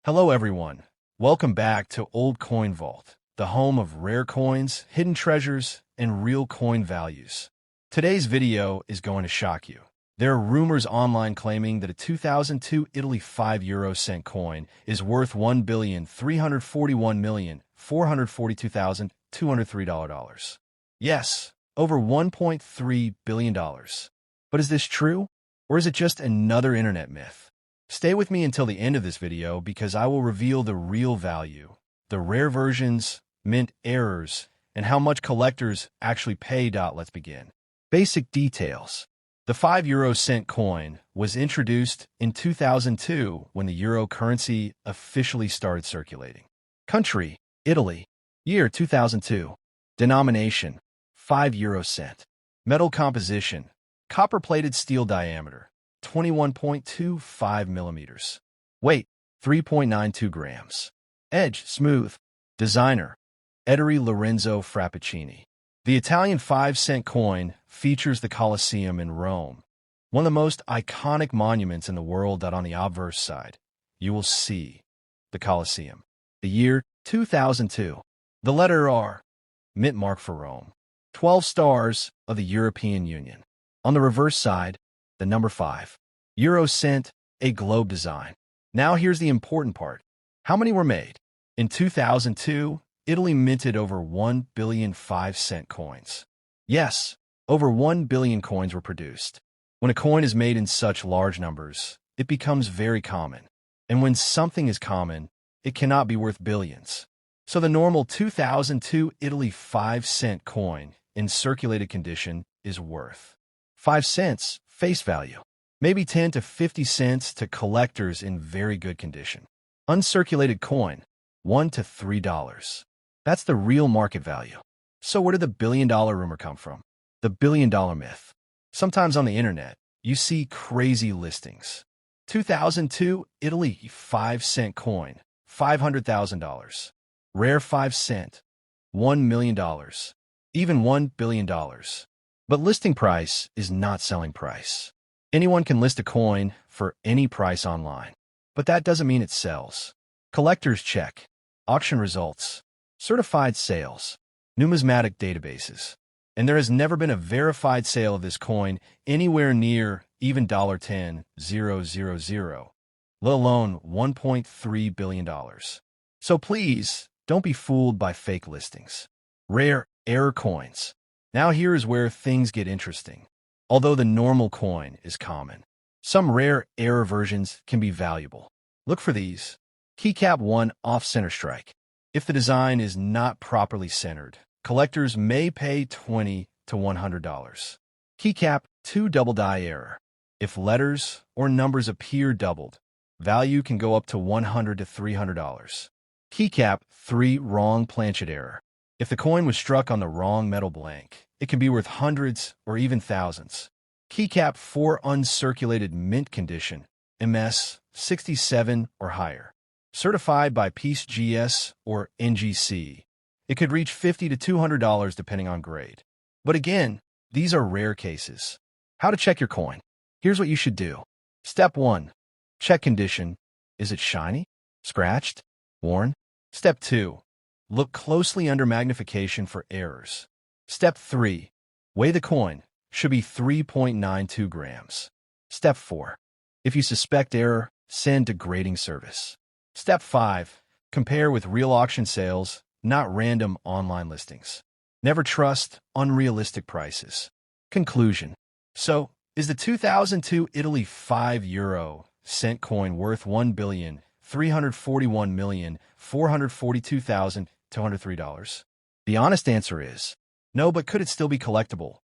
Hello everyone. Welcome back to Old Coin Vault, the home of rare coins, hidden treasures, and real coin values. Today's video is going to shock you. There are rumors online claiming that a 2002 Italy 5 euro cent coin is worth $1,341,442,203. Yes, over $1.3 billion. But is this true? Or is it just another internet myth? Stay with me until the end of this video because I will reveal the real value, the rare versions, mint errors, and how much collectors actually pay. Let's begin. Basic details. The 5 euro cent coin was introduced in 2002 when the euro currency officially started circulating. Country, Italy. Year 2002. Denomination, 5 euro cent. Metal composition, copper-plated steel diameter, 21.25 millimeters. Weight, 3.92 grams. Edge, smooth. Designer, Ettore Lorenzo Frappuccini. The Italian 5-cent coin features the Colosseum in Rome, one of the most iconic monuments in the world. On the obverse side, you will see the Colosseum. The year, 2002. The letter R, mint mark for Rome. 12 stars of the European Union. On the reverse side, the number 5. Euro cent, a globe design. Now here's the important part. How many were made? In 2002, Italy minted over 1 billion 5-cent coins. Yes, over 1 billion coins were produced. When a coin is made in such large numbers, it becomes very common. And when something is common, it cannot be worth billions. So the normal 2002 Italy 5-cent coin in circulated condition is worth 5 cents face value, maybe 10 to 50 cents to collectors in very good condition. Uncirculated coin, $1 to $3. That's the real market value. So where did the billion-dollar rumor come from? The billion-dollar myth. Sometimes on the internet, you see crazy listings. 2002 Italy 5-cent coin, $500,000. Rare 5 cent, $1 million. Even $1 billion. But listing price is not selling price. Anyone can list a coin for any price online, but that doesn't mean it sells. Collectors check auction results, certified sales, numismatic databases, and there has never been a verified sale of this coin anywhere near even $10,000, let alone $1.3 billion. So please, don't be fooled by fake listings. Rare error coins. Now here is where things get interesting. Although the normal coin is common, some rare error versions can be valuable. Look for these. Keycap 1 off-center strike. If the design is not properly centered, collectors may pay $20 to $100. Keycap 2 double die error. If letters or numbers appear doubled, value can go up to $100 to $300. Keycap 3 wrong planchet error. If the coin was struck on the wrong metal blank, it can be worth hundreds or even thousands. Keycap 4 uncirculated mint condition, MS 67 or higher. Certified by Peace GS or NGC. It could reach $50 to $200 depending on grade. But again, these are rare cases. How to check your coin? Here's what you should do. Step 1. Check condition. Is it shiny? Scratched? Worn? Step 2. Look closely under magnification for errors. Step 3. Weigh the coin. Should be 3.92 grams. Step 4. If you suspect error, send to grading service. Step 5. Compare with real auction sales, not random online listings. Never trust unrealistic prices. Conclusion. So, is the 2002 Italy 5 euro cent coin worth $1,341,442,203? The honest answer is no, but could it still be collectible?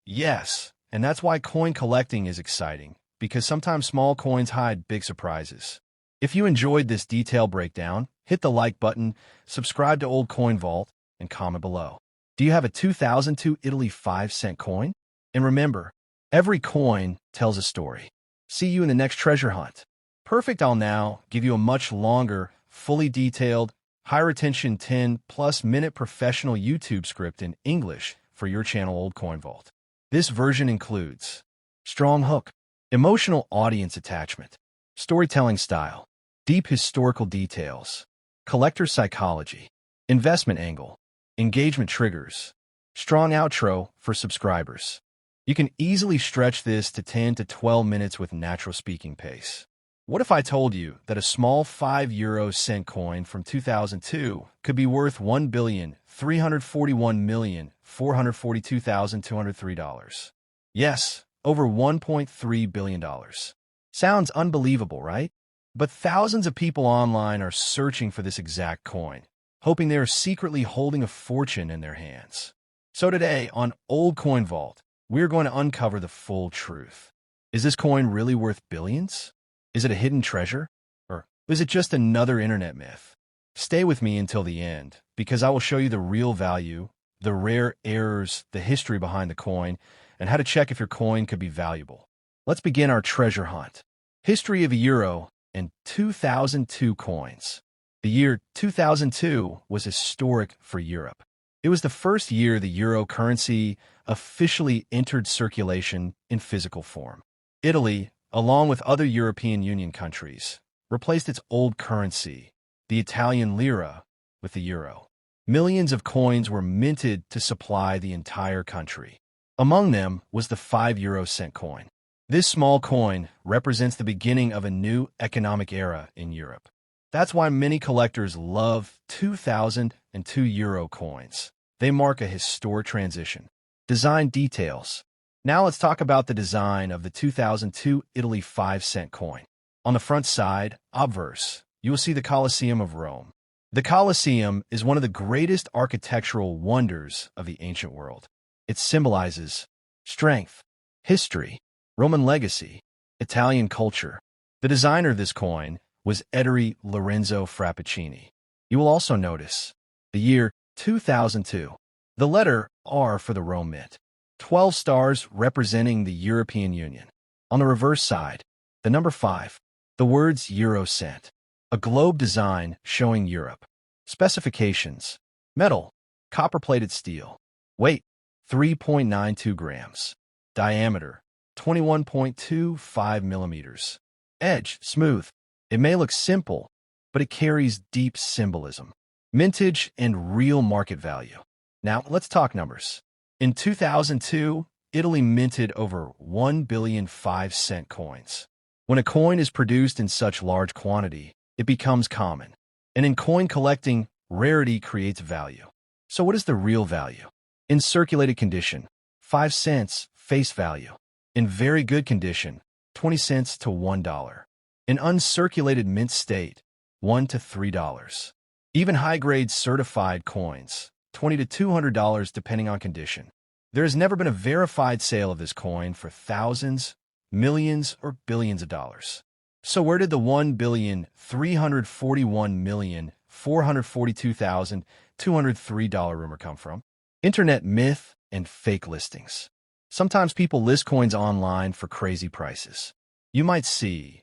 Yes, and that's why coin collecting is exciting, because sometimes small coins hide big surprises. If you enjoyed this detailed breakdown, hit the like button, subscribe to Old Coin Vault, and comment below. Do you have a 2002 Italy 5-cent coin? And remember, every coin tells a story. See you in the next treasure hunt. Perfect. I'll now give you a much longer, fully detailed, high-retention 10-plus minute professional YouTube script in English for your channel Old Coin Vault. This version includes strong hook, emotional audience attachment, storytelling style, deep historical details, collector psychology, investment angle, engagement triggers, strong outro for subscribers. You can easily stretch this to 10 to 12 minutes with natural speaking pace. What if I told you that a small 5 cent coin from 2002 could be worth $1,341,442,203? Yes, over $1.3 billion. Sounds unbelievable, right? But thousands of people online are searching for this exact coin, hoping they are secretly holding a fortune in their hands. So today, on Old Coin Vault, we're going to uncover the full truth. Is this coin really worth billions? Is it a hidden treasure? Or is it just another internet myth? Stay with me until the end, because I will show you the real value, the rare errors, the history behind the coin, and how to check if your coin could be valuable. Let's begin our treasure hunt. History of a euro and 2002 coins. The year 2002 was historic for Europe. It was the first year the euro currency officially entered circulation in physical form. Italy, along with other European Union countries, replaced its old currency, the Italian lira, with the euro. Millions of coins were minted to supply the entire country. Among them was the 5 cent coin. This small coin represents the beginning of a new economic era in Europe. That's why many collectors love 2002 euro coins. They mark a historic transition. Design details. Now let's talk about the design of the 2002 Italy 5-cent coin. On the front side, obverse, you will see the Colosseum of Rome. The Colosseum is one of the greatest architectural wonders of the ancient world. It symbolizes strength, history, Roman legacy, Italian culture. The designer of this coin was Ettore Lorenzo Frappuccini. You will also notice the year 2002. The letter R for the Rome Mint. 12 stars representing the European Union. On the reverse side, the number 5. The words Euro cent. A globe design showing Europe. Specifications. Metal. Copper-plated steel. Weight. 3.92 grams. Diameter. 21.25 millimeters. Edge. Smooth. It may look simple, but it carries deep symbolism. Mintage and real market value. Now, let's talk numbers. In 2002, Italy minted over 1 billion 5-cent coins. When a coin is produced in such large quantity, it becomes common. And in coin collecting, rarity creates value. So what is the real value? In circulated condition, 5 cents face value. In very good condition, 20 cents to $1. In uncirculated mint state, $1 to $3. Even high-grade certified coins, $20 to $200 depending on condition. There has never been a verified sale of this coin for thousands, millions, or billions of dollars. So where did the $1,341,442,203 rumor come from? Internet myth and fake listings. Sometimes people list coins online for crazy prices. You might see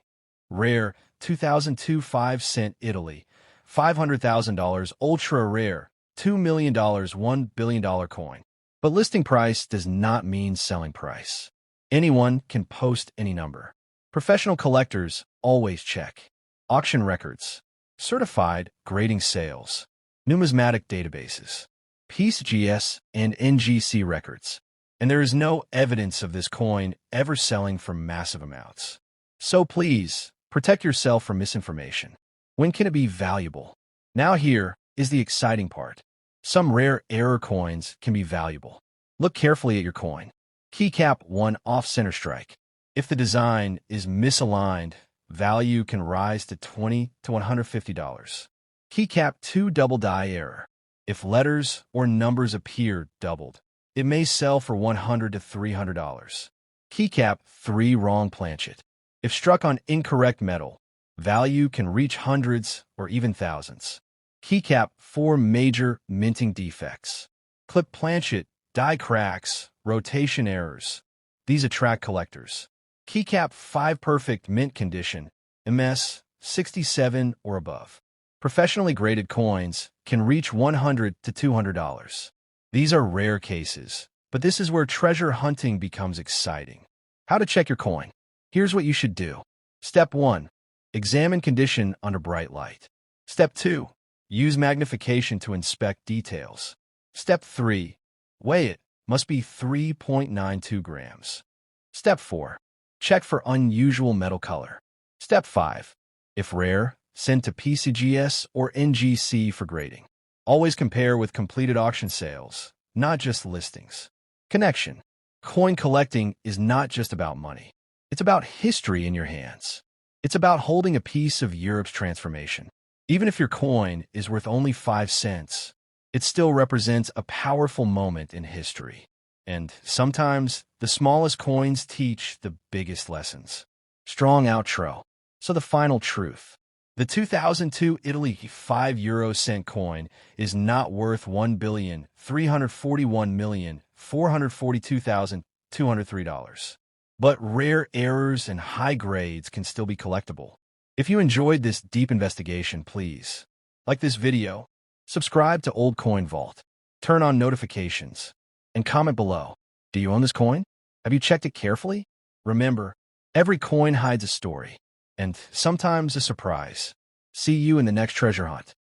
rare 2002 5-cent Italy, $500,000 ultra rare, $2 million, $1 billion coin. But listing price does not mean selling price. Anyone can post any number. Professional collectors always check auction records, certified grading sales, numismatic databases, PCGS and NGC records. And there is no evidence of this coin ever selling for massive amounts. So please, protect yourself from misinformation. When can it be valuable? Now here is the exciting part. Some rare error coins can be valuable. Look carefully at your coin. Keycap 1 off center strike. If the design is misaligned, value can rise to $20 to $150. Keycap 2 double die error. If letters or numbers appear doubled, it may sell for $100 to $300. Keycap 3 wrong planchet. If struck on incorrect metal, value can reach hundreds or even thousands. Keycap 4 major minting defects. Clip planchet, die cracks, rotation errors. These attract collectors. Keycap 5 perfect mint condition, MS 67 or above. Professionally graded coins can reach $100 to $200. These are rare cases, but this is where treasure hunting becomes exciting. How to check your coin. Here's what you should do. Step 1. Examine condition under bright light. Step 2. Use magnification to inspect details. Step 3. Weigh it. Must be 3.92 grams. Step 4. Check for unusual metal color. Step 5. If rare, send to PCGS or NGC for grading. Always compare with completed auction sales, not just listings. Connection. Coin collecting is not just about money. It's about history in your hands. It's about holding a piece of Europe's transformation. Even if your coin is worth only 5 cents, it still represents a powerful moment in history. And sometimes, the smallest coins teach the biggest lessons. Strong outro. So the final truth. The 2002 Italy 5 euro cent coin is not worth $1,341,442,203. But rare errors and high grades can still be collectible. If you enjoyed this deep investigation, please like this video, subscribe to Old Coin Vault, turn on notifications, and comment below. Do you own this coin? Have you checked it carefully? Remember, every coin hides a story, and sometimes a surprise. See you in the next treasure hunt.